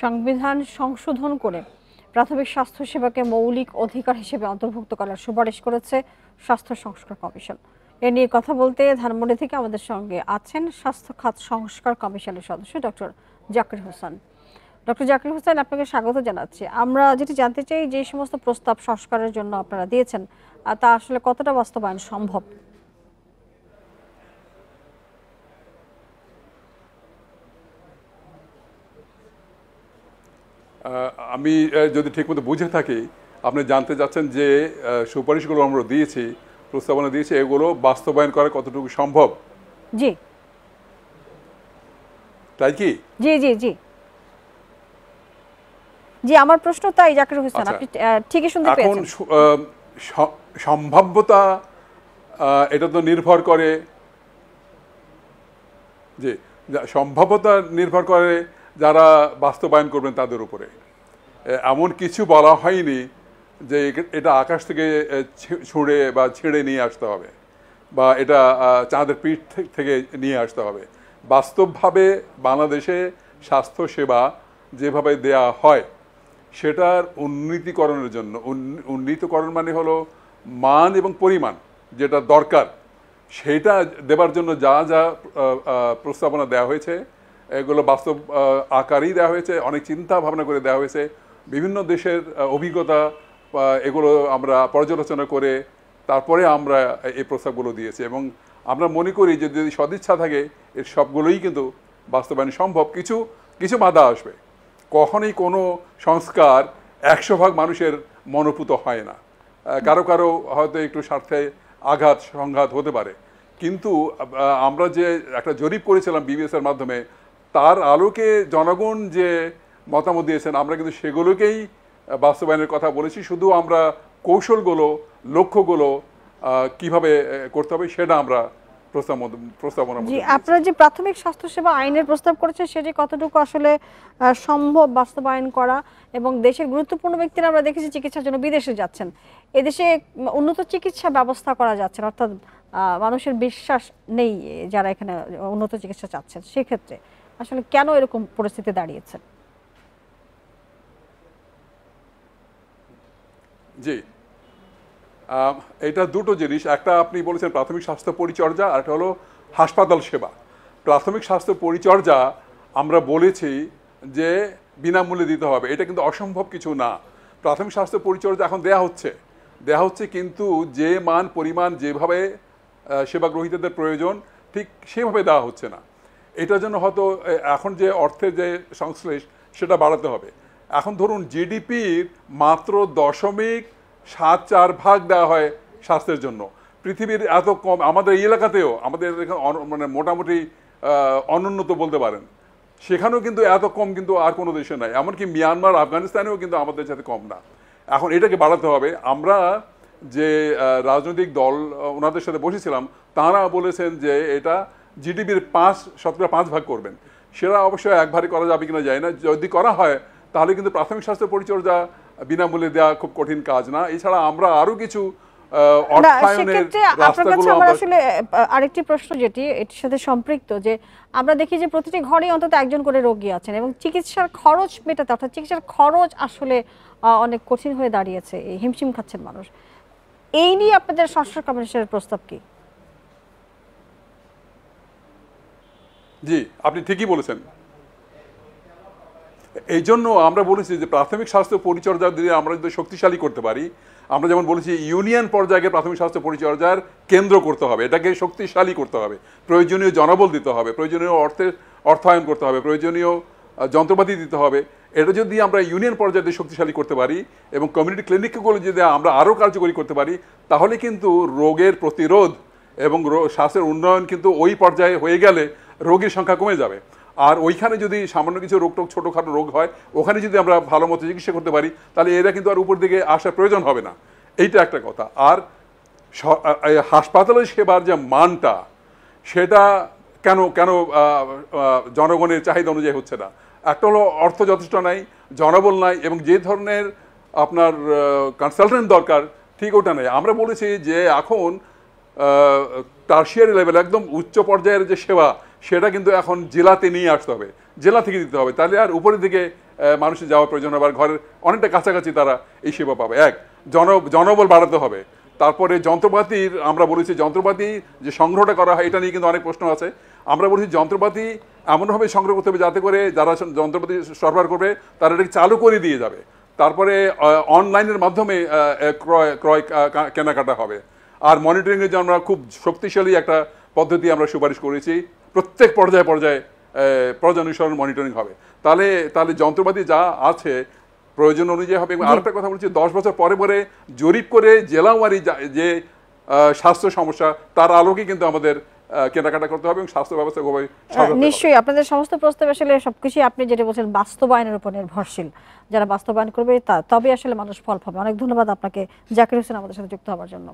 সংবিধান সংশোধন করে প্রাথমিক স্বাস্থ্যসেবাকে মৌলিক অধিকার হিসেবে অন্তর্ভুক্ত করার সুপারিশ করেছে স্বাস্থ্য সংস্কার কমিশন। এ নিয়ে কথা বলতে ধানমন্ডি থেকে আমাদের সঙ্গে আছেন স্বাস্থ্য খাত সংস্কার কমিশনের সদস্য ডক্টর জাকির হোসেন। ডক্টর জাকির হোসেন, আপনাকে স্বাগত জানাচ্ছি। আমরা যেটি জানতে চাই, যে সমস্ত প্রস্তাব সংস্কারের জন্য আপনারা দিয়েছেন তা আসলে কতটা বাস্তবায়ন সম্ভব? আমি যদি ঠিকমতো বুঝে থাকি, আপনি জানতে চাচ্ছেন যে সুপারিশগুলো আমরা দিয়েছি, প্রস্তাবনা দিয়েছি, এগুলো বাস্তবায়ন করা কতটুকু সম্ভব। জি, তাই কি? জি জি জি জি আমার প্রশ্ন তাই জাকির হোসেন, আপনি ঠিকই শুনতে পেয়েছেন। এখন সম্ভাব্যতা এটা তো নির্ভর করে, যে সম্ভাব্যতা নির্ভর করে যারা বাস্তবায়ন করবেন তাদের উপরে। এমন কিছু বলা হয়নি যে এটা আকাশ থেকে ছুঁড়ে বা ছিঁড়ে নিয়ে আসতে হবে, বা এটা চাঁদের পিঠ থেকে নিয়ে আসতে হবে। বাস্তবভাবে বাংলাদেশে স্বাস্থ্যসেবা যেভাবে দেয়া হয় সেটার উন্নীতকরণের জন্য, উন্নীতকরণ মানে হলো মান এবং পরিমাণ যেটা দরকার সেটা দেবার জন্য যা যা প্রস্তাবনা দেওয়া হয়েছে এগুলো বাস্তব আকারেই দেওয়া হয়েছে, অনেক চিন্তা ভাবনা করে দেওয়া হয়েছে। বিভিন্ন দেশের অভিজ্ঞতা এগুলো আমরা পর্যালোচনা করে তারপরে আমরা এই প্রস্তাবগুলো দিয়েছি, এবং আমরা মনে করি যে যদি সদিচ্ছা থাকে এর সবগুলোই কিন্তু বাস্তবায়ন সম্ভব। কিছু কিছু বাধা আসবে, কখনোই কোনো সংস্কার 100% মানুষের মনোপুত হয় না। কারো কারো হয়তো একটু স্বার্থে আঘাত সংঘাত হতে পারে, কিন্তু আমরা যে একটা জরিপ করেছিলাম বিবিএসের মাধ্যমে, তার আলোকে জনগণ যে মতামত দিয়েছেন আমরা কিন্তু সেগুলোকেই বাস্তবায়নের কথা বলেছি। শুধু আমরা কৌশলগুলো, লক্ষ্যগুলো কিভাবে করতে হবে সেটা আমরা প্রস্তাবনা। জি, আপনারা যে প্রাথমিক স্বাস্থ্যসেবা আইনের প্রস্তাব করেছেন সেটি কতটুকু আসলে সম্ভব বাস্তবায়ন করা? এবং দেশের গুরুত্বপূর্ণ ব্যক্তিরা আমরা দেখেছি চিকিৎসার জন্য বিদেশে যাচ্ছেন, এদেশে উন্নত চিকিৎসা ব্যবস্থা করা যাচ্ছে না, অর্থাৎ মানুষের বিশ্বাস নেই যারা এখানে উন্নত চিকিৎসা চাচ্ছেন। সেক্ষেত্রে আসলে কেন এরকম পরিস্থিতি দাঁড়িয়েছে? জি, এটা দুটো জিনিস। একটা আপনি বলেছেন প্রাথমিক স্বাস্থ্য পরিচর্যা, আর একটা হলো হাসপাতাল সেবা। প্রাথমিক স্বাস্থ্য পরিচর্যা আমরা বলেছি যে বিনামূল্যে দিতে হবে, এটা কিন্তু অসম্ভব কিছু না। প্রাথমিক স্বাস্থ্য পরিচর্যা এখন দেয়া হচ্ছে, কিন্তু যে মান পরিমাণ যেভাবে সেবা গ্রহীতাদের প্রয়োজন ঠিক সেভাবে দেওয়া হচ্ছে না। এটার জন্য হয়তো এখন যে অর্থের যে সংশ্লেষ সেটা বাড়াতে হবে। এখন ধরুন জিডিপির মাত্র 0.74% দেওয়া হয় স্বাস্থ্যের জন্য। পৃথিবীর এত কম, আমাদের এই এলাকাতেও, আমাদের মানে মোটামুটি অনুন্নত বলতে পারেন, সেখানেও কিন্তু এত কম কিন্তু আর কোনো দেশে নাই। এমনকি মিয়ানমার, আফগানিস্তানেও কিন্তু আমাদের সাথে কম না। এখন এটাকে বাড়াতে হবে। আমরা যে রাজনৈতিক দল ওনাদের সাথে বসেছিলাম তারা বলেছেন যে এটা জিডিপির 5% করবেন। সেটা অবশ্যই একবারে করা যাবে কিনা যায় না। যদি করা হয় তাহলে কিন্তু প্রাথমিক স্বাস্থ্য পরিচর্যা বিনামূল্যে দেওয়া খুব কঠিন কাজ না। এছাড়া আমরা আরো কিছু আসলে আরেকটি প্রশ্ন যেটি এটির সাথে সম্পৃক্ত, যে আমরা দেখি যে প্রতিটি ঘরে অন্তত একজন করে রোগী আছেন এবং চিকিৎসার খরচ মেটাতে, অর্থাৎ চিকিৎসার খরচ আসলে অনেক কঠিন হয়ে দাঁড়িয়েছে, হিমশিম খাচ্ছেন মানুষ। এই নিয়ে আপনাদের স্বাস্থ্য কমিশনের প্রস্তাব কি? জি, আপনি ঠিকই বলেছেন। এই জন্য আমরা বলেছি যে প্রাথমিক স্বাস্থ্য পরিচর্যা যদি আমরা যদি শক্তিশালী করতে পারি, আমরা যেমন বলেছি ইউনিয়ন পর্যায়ে প্রাথমিক স্বাস্থ্য পরিচর্যার কেন্দ্র করতে হবে, এটাকে শক্তিশালী করতে হবে, প্রয়োজনীয় জনবল দিতে হবে, প্রয়োজনীয় অর্থায়ন করতে হবে, প্রয়োজনীয় যন্ত্রপাতি দিতে হবে। এটা যদি আমরা ইউনিয়ন পর্যায়ে শক্তিশালী করতে পারি এবং কমিউনিটি ক্লিনিকগুলো যদি আমরা আরও কার্যকরী করতে পারি, তাহলে কিন্তু রোগের প্রতিরোধ এবং স্বাস্থ্যের উন্নয়ন কিন্তু ওই পর্যায়ে হয়ে গেলে রোগীর সংখ্যা কমে যাবে। আর ওইখানে যদি সামান্য কিছু ছোটোখাটো রোগ হয়, ওখানে যদি আমরা ভালো মতো চিকিৎসা করতে পারি তাহলে এরা কিন্তু আর উপর দিকে আসার প্রয়োজন হবে না। এইটা একটা কথা। আর হাসপাতালের সেবার যে মানটা, সেটা কেন কেন জনগণের চাহিদা অনুযায়ী হচ্ছে না? একটা হলো অর্থ যথেষ্ট নাই, জনবল নাই, এবং যে ধরনের আপনার কনসালটেন্ট দরকার ঠিক ওটা নেই। আমরা বলেছি যে এখন টার্সিয়ারি লেভেল, একদম উচ্চ পর্যায়ের যে সেবা সেটা কিন্তু এখন জেলাতে নিয়ে আসতে হবে, জেলা থেকে দিতে হবে, তাহলে আর উপরের দিকে মানুষের যাওয়ার প্রয়োজন হবে, আর ঘরের অনেকটা কাছাকাছি তারা এই সেবা পাবে। এক, জনবল বাড়াতে হবে। তারপরে যন্ত্রপাতির, আমরা বলেছি যন্ত্রপাতি যে সংগ্রহটা করা হয় এটা নিয়ে কিন্তু অনেক প্রশ্ন আছে। আমরা বলেছি যন্ত্রপাতি এমনভাবে সংগ্রহ করতে হবে যাতে করে যারা যন্ত্রপাতি সরবরাহ করবে তারা এটাকে চালু করে দিয়ে যাবে। তারপরে অনলাইনের মাধ্যমে ক্রয় কেনাকাটা হবে। আর মনিটরিংয়ের জন্য আমরা খুব শক্তিশালী একটা পদ্ধতি আমরা সুপারিশ করেছি, প্রত্যেক পর্যায়ে পর্যানুসরণ মনিটরিং হবে। তাহলে যন্ত্রপাতি যা আছে প্রয়োজন অনুযায়ী হবে। এবং আরেকটা কথা বলছি, 10 বছর পরে পরে জরিপ করে জেলাওয়ারি যে স্বাস্থ্য সমস্যা তার আলোকে কিন্তু আমাদের কেনাকাটা করতে হবে এবং স্বাস্থ্য ব্যবস্থা নিশ্চয়ই আপনাদের সমস্ত প্রস্তাব আসলে সবকিছু আপনি যেটা বলছেন বাস্তবায়নের উপর নির্ভরশীল। যারা বাস্তবায়ন করবে তবে আসলে মানুষ ফল পাবে। অনেক ধন্যবাদ আপনাকে জাকির হোসেন আমাদের সাথে যুক্ত হওয়ার জন্য।